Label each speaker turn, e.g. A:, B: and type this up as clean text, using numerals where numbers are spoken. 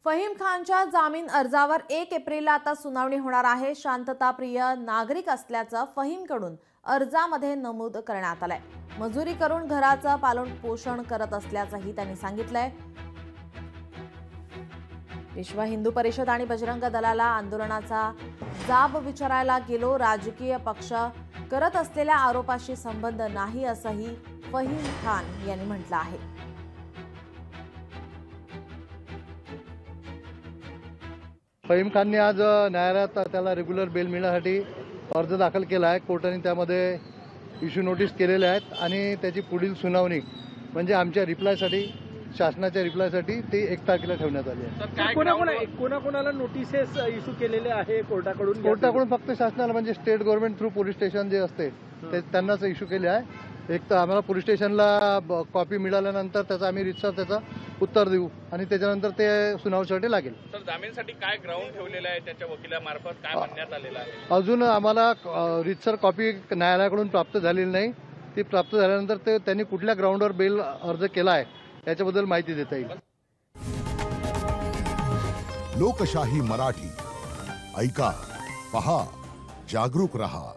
A: फहीम खानच्या जामीन अर्जावर 1 एप्रिलला आता सुनावणी होणार आहे। शांतताप्रिय नागरिक असल्याचं फहीमकडून अर्जामध्ये नमूद करण्यात आलंय। मजुरी करून घराचं पालन पोषण करत असल्याचंही त्यांनी सांगितलंय। विश्व हिंदू परिषद आणि बजरंग दलाला आंदोलनाचा जाब विचारायला गेलो, राजकीय पक्ष करत असलेल्या आरोपाशी संबंध नाही असंही फहीम खान यांनी म्हटलं आहे।
B: फहीम खानने आज न्यायालयात त्याला रेग्युलर बेल मिळण्यासाठी अर्ज दाखल केला आहे। कोर्टाने त्यामध्ये इश्यू नोटीस केलेले आहेत आणि त्याची पुढील सुनावणी म्हणजे आमच्या रिप्लायसाठी, शासनाच्या रिप्लायसाठी ती 1 तारखेला ठेवण्यात आली आहे।
C: कोणाकोणाला नोटिसेस इश्यू केलेले आहे कोर्टाकडून?
B: कोर्टाकडून फक्त शासनाला म्हणजे state government through police station जे असते ते त्यांनाच इश्यू केले आहे। एक तर आम्हाला पोलीस स्टेशनला कॉपी मिळाल्यानंतर त्याचा आम्ही रितसर त्याचा उत्तर देऊ आणि त्याच्यानंतर ते सुनावणीसाठी लागेल।
D: तर जामीनसाठी काय ग्राउंड ठेवलेलं आहे, त्याच्या वकिलामार्फत काय म्हणण्यात आलेलं आहे?
B: अजून आम्हाला रितसर कॉपी न्यायालयाकडून प्राप्त झालेली नाही। ती प्राप्त झाल्यानंतर ते त्यांनी कुठल्या ग्राउंडवर बेल अर्ज केला आहे याच्याबद्दल माहिती देता येईल।
E: लोकशाही मराठी ऐका, पहा, जागरूक रहा।